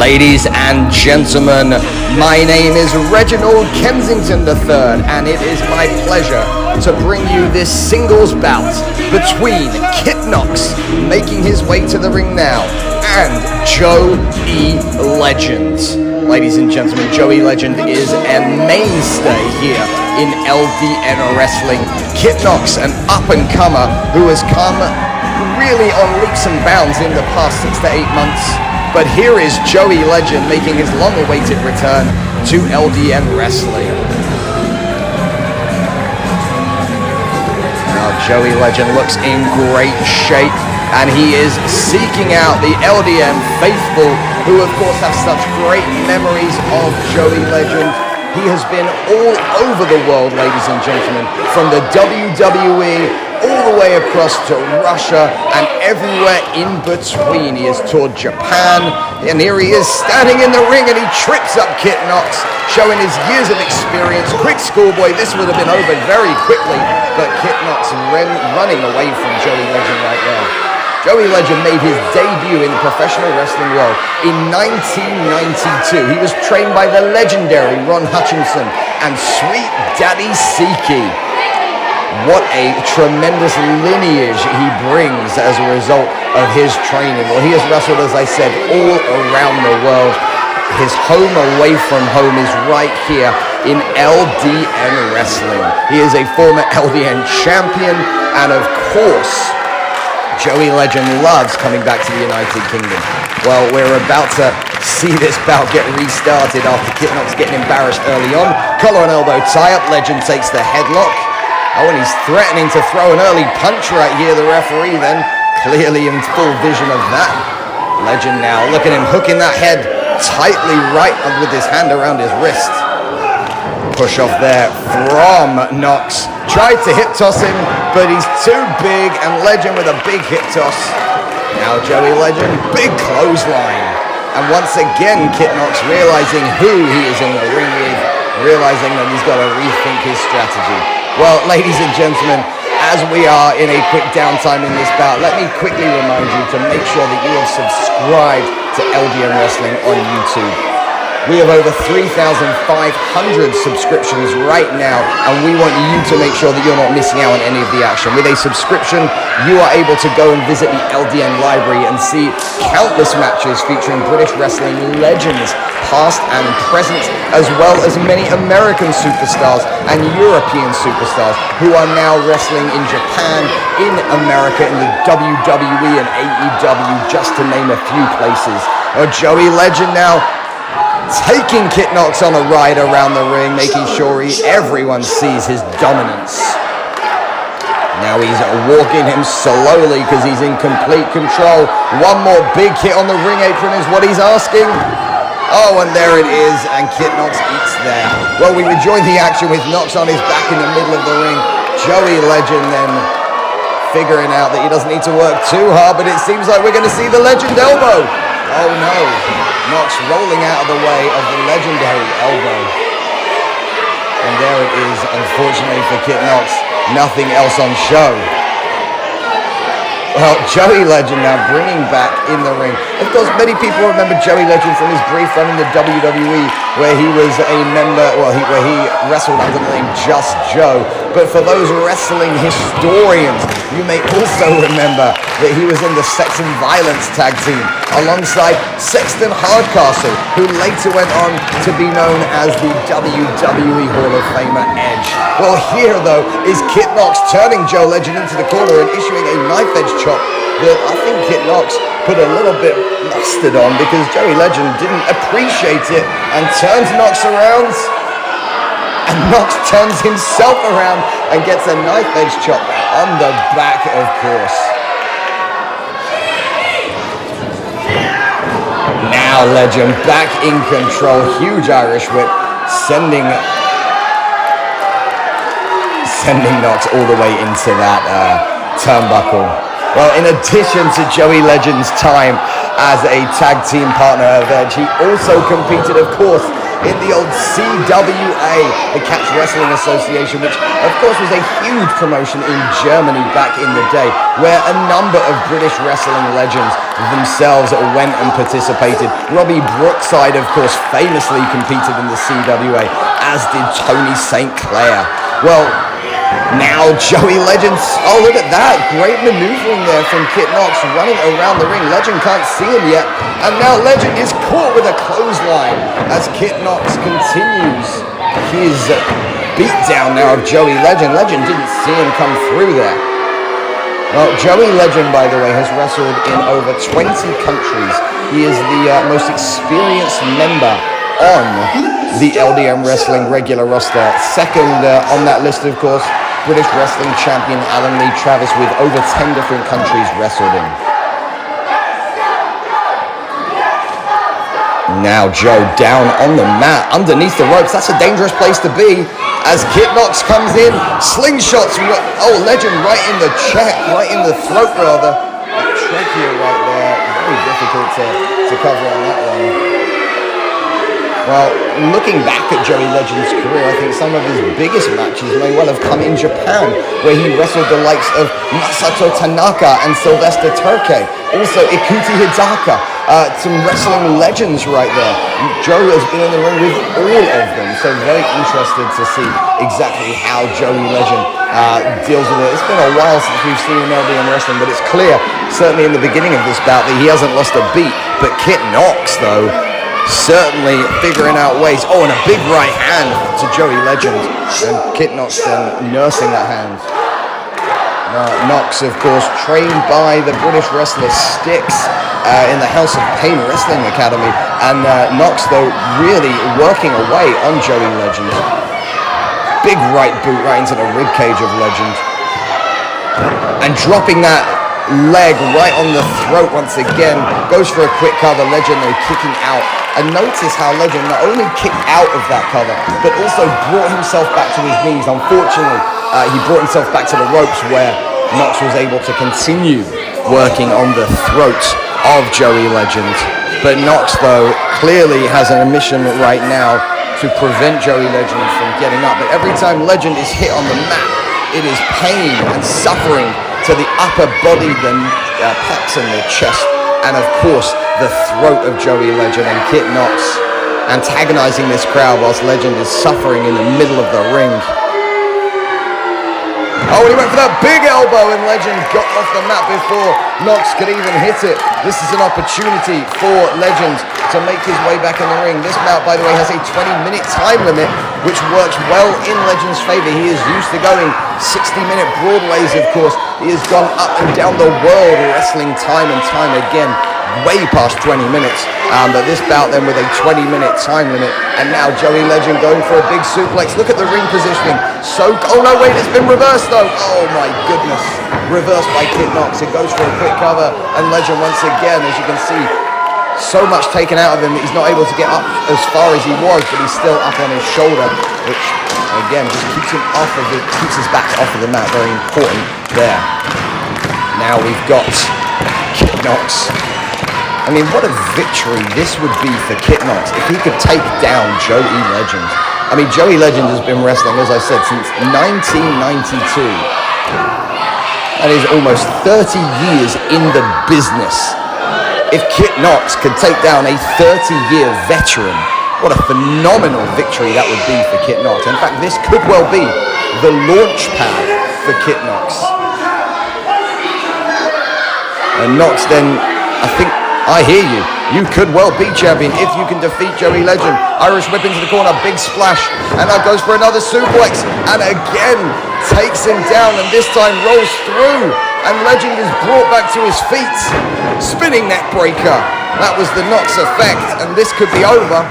Ladies and gentlemen, my name is Reginald Kensington III, and it is my pleasure to bring you this singles bout between Kit Knox, making his way to the ring now, and Joe E. Legend. Ladies and gentlemen, Joe E. Legend is a mainstay here in LDN Wrestling. Kit Knox, an up-and-comer who has come really on leaps and bounds in the past 6 to 8 months. But here is Joe E. Legend making his long-awaited return to LDN Wrestling. Now, Joe E. Legend looks in great shape, and he is seeking out the LDN faithful, who of course have such great memories of Joe E. Legend. He has been all over the world, ladies and gentlemen, from the WWE all the way across to Russia and everywhere in between. He has toured Japan, and here he is standing in the ring, and he trips up Kit Knox, showing his years of experience. Quick schoolboy, this would have been over very quickly, but Kit Knox running away from Joey Legend right now. Joey Legend made his debut in the professional wrestling world in 1992. He was trained by the legendary Ron Hutchinson and Sweet Daddy Siki. What a tremendous lineage he brings as a result of his training. Well, he has wrestled, as I said, all around the world. His home away from home is right here in LDN Wrestling. He is a former LDN champion, and of course, Joey Legend loves coming back to the United Kingdom. Well, we're about to see this bout get restarted after Kit Knox getting embarrassed early on. Collar and elbow tie-up. Legend takes the headlock. Oh, and he's threatening to throw an early punch right here, the referee then, clearly in full vision of that. Legend now, look at him hooking that head tightly right with his hand around his wrist. Push off there from Knox. Tried to hip toss him, but he's too big, and Legend with a big hip toss. Now Joey Legend, big clothesline. And once again, Kit Knox realizing who he is in the ring with, realizing that he's got to rethink his strategy. Well, ladies and gentlemen, as we are in a quick downtime in this bout, let me quickly remind you to make sure that you have subscribed to LDN Wrestling on YouTube. We have over 3,500 subscriptions right now, and we want you to make sure that you're not missing out on any of the action. With a subscription, you are able to go and visit the LDN library and see countless matches featuring British wrestling legends, past and present, as well as many American superstars and European superstars who are now wrestling in Japan, in America, in the WWE and AEW, just to name a few places. Joey Legend now taking Kit Knox on a ride around the ring, making sure everyone sees his dominance. Now he's walking him slowly because he's in complete control. One more big hit on the ring apron is what he's asking. Oh, and there it is, and Kit Knox eats there. Well, we rejoin the action with Knox on his back in the middle of the ring. Joey Legend then figuring out that he doesn't need to work too hard, but it seems like we're going to see the Legend elbow. Oh no, Knox rolling out of the way of the legendary elbow. And there it is, unfortunately for Kit Knox, nothing else on show. Well, Joey Legend now bringing back in the ring. Of course, many people remember Joey Legend from his brief run in the WWE, where he was a member, where he wrestled under the name Just Joe. But for those wrestling historians, you may also remember that he was in the Sex and Violence tag team alongside Sexton Hardcastle, who later went on to be known as the WWE Hall of Famer Edge. Well, here though is Kit Knox turning Joe Legend into the corner and issuing a knife edge chop that I think Kit Knox put a little bit mustard on, because Joey Legend didn't appreciate it and turns Knox around. And Knox turns himself around and gets a knife edge chop on the back, of course. Now Legend back in control. Huge Irish whip, sending Knox all the way into that turnbuckle. Well, in addition to Joey Legend's time as a tag team partner of Edge, he also competed, of course, in the old CWA, the Catch Wrestling Association, which of course was a huge promotion in Germany back in the day, where a number of British wrestling legends themselves went and participated. Robbie Brookside, of course, famously competed in the CWA, as did Tony St. Clair. Well, now Joey Legend, oh look at that, great maneuvering there from Kit Knox, running around the ring. Legend can't see him yet, and now Legend is caught with a clothesline as Kit Knox continues his beatdown now of Joey Legend. Legend didn't see him come through there. Well, Joey Legend, by the way, has wrestled in over 20 countries. He is the most experienced member on the LDM Wrestling regular roster. Second on that list, of course, British Wrestling Champion Alan Lee Travis, with over 10 different countries wrestled in. Now Joe down on the mat, underneath the ropes. That's a dangerous place to be as Kit Knox comes in, slingshots. Oh, Legend right in the check, right in the throat rather. Trachea right there, very difficult to cover on that one. Well, looking back at Joey Legend's career, I think some of his biggest matches may well have come in Japan, where he wrestled the likes of Masato Tanaka and Sylvester Turkey. Also Ikuti Hidaka, some wrestling legends right there. Joe has been in the ring with all of them, so very interested to see exactly how Joey Legend deals with it. It's been a while since we've seen him LDM wrestling, but it's clear, certainly in the beginning of this bout, that he hasn't lost a beat. But Kit Knox, though, certainly figuring out ways. Oh, and a big right hand to Joey Legend, and Kit Knox then nursing that hand. Knox, of course, trained by the British wrestler Styx in the House of Pain Wrestling Academy, and Knox, though, really working away on Joey Legend. Big right boot right into the ribcage of Legend, and dropping that leg right on the throat once again. Goes for a quick cover. Legend, though, kicking out. And notice how Legend not only kicked out of that cover, but also brought himself back to his knees. Unfortunately, he brought himself back to the ropes, where Knox was able to continue working on the throat of Joey Legend. But Knox, though, clearly has a mission right now to prevent Joey Legend from getting up. But every time Legend is hit on the mat, it is pain and suffering to the upper body, the pecs and the chest, and of course the throat of Joey Legend. And Kit Knox antagonizing this crowd whilst Legend is suffering in the middle of the ring. Oh, and he went for that big elbow, and Legend got off the mat before Knox could even hit it. This is an opportunity for Legend to make his way back in the ring. This bout, by the way, has a 20-minute time limit, which works well in Legend's favor. He is used to going 60-minute Broadways, of course. He has gone up and down the world wrestling time and time again, way past 20 minutes. But this bout then with a 20-minute time limit, and now Joey Legend going for a big suplex. Look at the ring positioning. Oh no, wait, it's been reversed though. Oh my goodness. Reversed by Kit Knox. It goes for a quick cover, and Legend once again, as you can see, so much taken out of him that he's not able to get up as far as he was, but he's still up on his shoulder, which again just keeps his back off of the mat. Very important there. Now we've got Kit Knox. I mean, what a victory this would be for Kit Knox if he could take down Joey Legend. I mean, Joey Legend has been wrestling, as I said, since 1992. That is almost 30 years in the business. If Kit Knox could take down a 30-year veteran, what a phenomenal victory that would be for Kit Knox. In fact, this could well be the launch pad for Kit Knox. And Knox then, I hear you. You could well be champion if you can defeat Joey Legend. Irish whip into the corner, big splash, and that goes for another suplex, and again takes him down, and this time rolls through, and Legend is brought back to his feet. Spinning neck breaker. That was the Knox effect, and this could be over.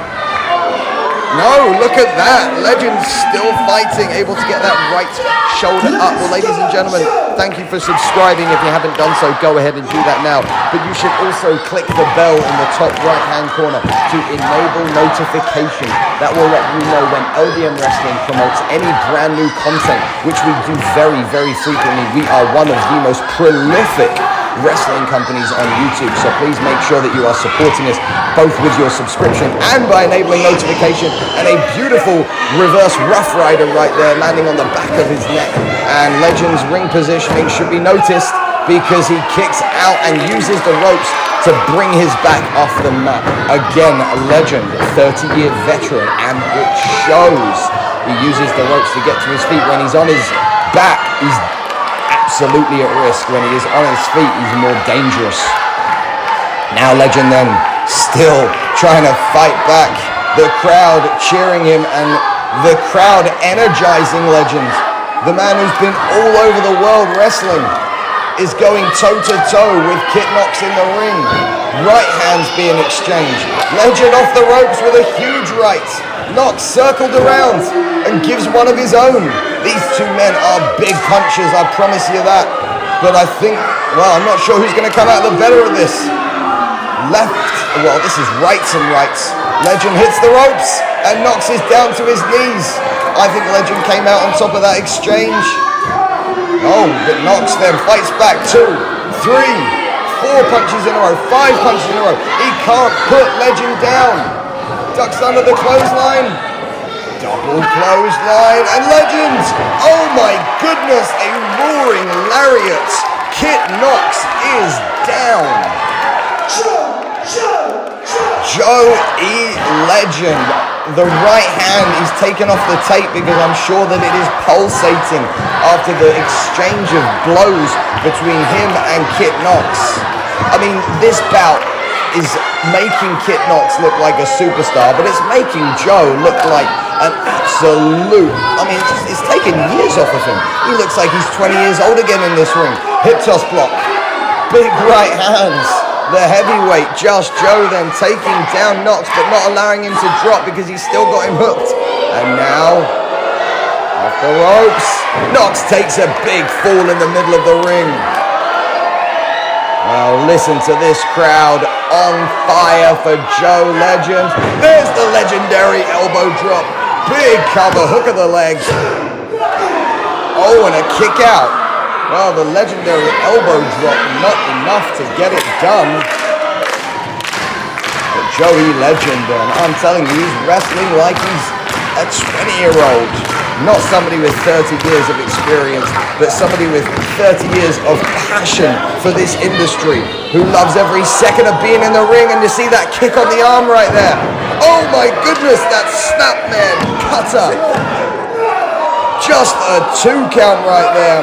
No, look at that. Legend still fighting, able to get that right shoulder up. Well, ladies and gentlemen, thank you for subscribing. If you haven't done so, go ahead and do that now. But you should also click the bell in the top right-hand corner to enable notification. That will let you know when LDM Wrestling promotes any brand new content, which we do very, very frequently. We are one of the most prolific wrestling companies on YouTube. So please make sure that you are supporting us both with your subscription and by enabling notification. And a beautiful reverse Rough Rider right there, landing on the back of his neck. And Legend's ring positioning should be noticed because he kicks out and uses the ropes to bring his back off the mat. Again, Legend, 30-year veteran, and it shows. He uses the ropes to get to his feet. When he's on his back, he's absolutely at risk. When he is on his feet, he's more dangerous. Now Legend then still trying to fight back. The crowd cheering him and the crowd energizing Legend. The man who's been all over the world wrestling is going toe-to-toe with Kit Knox in the ring. Right hands being exchanged. Legend off the ropes with a huge right. Knox circled around and gives one of his own. These two men are big punchers, I promise you that. But I think, well, I'm not sure who's going to come out the better of this. Left, well, this is rights and rights. Legend hits the ropes and Knox is down to his knees. I think Legend came out on top of that exchange. Oh, but Knox then fights back 2, 3, 4 punches in a row, 5 punches in a row. He can't put Legend down. Ducks under the clothesline. Double clothesline. And Legend, oh my goodness, a roaring lariat. Kit Knox is down. Joey Legend. The right hand is taken off the tape because I'm sure that it is pulsating after the exchange of blows between him and Kit Knox. I mean, this bout is making Kit Knox look like a superstar, but it's making Joe look like an absolute, I mean, it's taken years off of him. He looks like he's 20 years old again in this ring. Hip toss block. Big right hands. The heavyweight, Josh Joe, then taking down Knox, but not allowing him to drop because he's still got him hooked. And now, off the ropes, Knox takes a big fall in the middle of the ring. Well, listen to this crowd on fire for Joe Legend. There's the legendary elbow drop. Big cover, hook of the leg. Oh, and a kick out. Well, the legendary elbow drop, not enough to get it done. But Joey Legend, and I'm telling you, he's wrestling like he's a 20-year-old. Not somebody with 30 years of experience, but somebody with 30 years of passion for this industry, who loves every second of being in the ring. And you see that kick on the arm right there. Oh my goodness, that snapman cutter. Just a 2 count right there.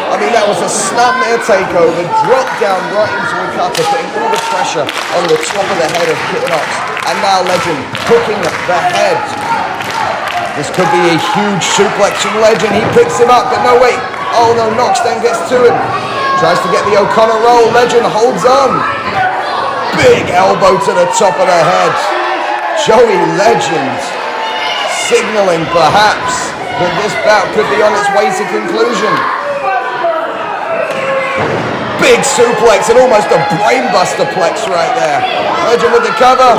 I mean, that was a snapmare takeover, drop down right into a cutter, putting all the pressure on the top of the head of Kit Knox. And now Legend hooking the head. This could be a huge suplex from Legend. He picks him up, but no, wait. Oh no, Knox then gets to him. Tries to get the O'Connor roll. Legend holds on. Big elbow to the top of the head. Joey Legend signaling perhaps that this bout could be on its way to conclusion. Big suplex and almost a brainbuster-plex right there. Legend with the cover.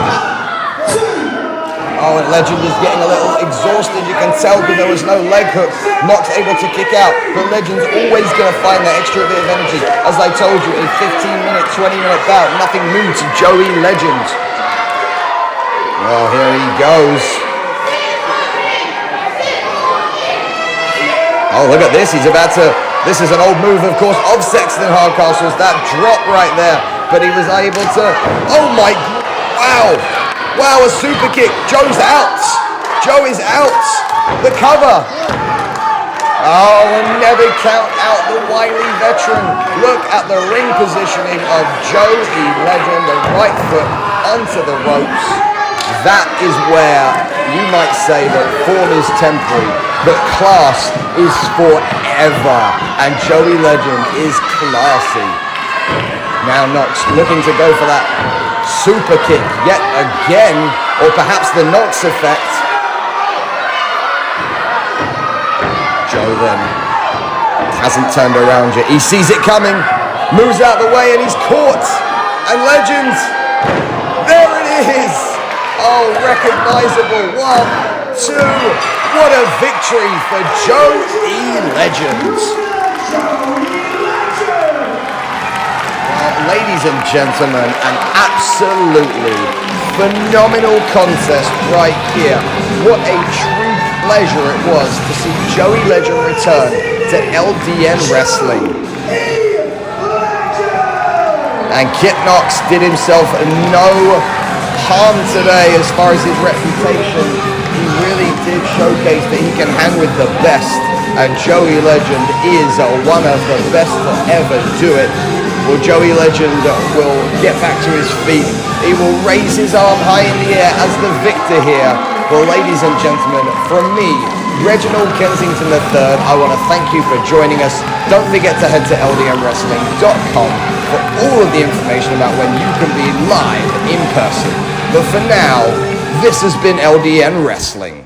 Oh, and Legend is getting a little exhausted. You can tell because there was no leg hook. Not able to kick out. But Legend's always going to find that extra bit of energy. As I told you, a 15-minute, 20-minute bout. Nothing new to Joey Legend. Well, here he goes. Oh, look at this. He's about to... This is an old move, of course, of Sexton Hardcastle's. That drop right there. But he was able to... Oh, my... Wow. Wow, a super kick. Joe's out. Joe is out. The cover. Oh, and never count out the wily veteran. Look at the ring positioning of Joey Legend. The right foot onto the ropes. That is where you might say that form is temporary, but class is forever. And Joey Legend is classy. Now Knox looking to go for that super kick yet again, or perhaps the Knox effect. Joe then hasn't turned around yet. He sees it coming, moves out the way, and he's caught. And Legend, there it is. Oh, recognizable. 1, 2. What a victory for Joey Legend. ladies and gentlemen, an absolutely phenomenal contest right here. What a true pleasure it was to see Joey Legend return to LDN Wrestling. And Kit Knox did himself no harm today as far as his reputation. He really did showcase that he can hang with the best, and Joey Legend is one of the best to ever do it. Well, Joey Legend will get back to his feet. He will raise his arm high in the air as the victor here. Well, ladies and gentlemen, from me, Reginald Kensington III, I want to thank you for joining us. Don't forget to head to ldnwrestling.com for all of the information about when you can be live in person. But for now, this has been LDN Wrestling.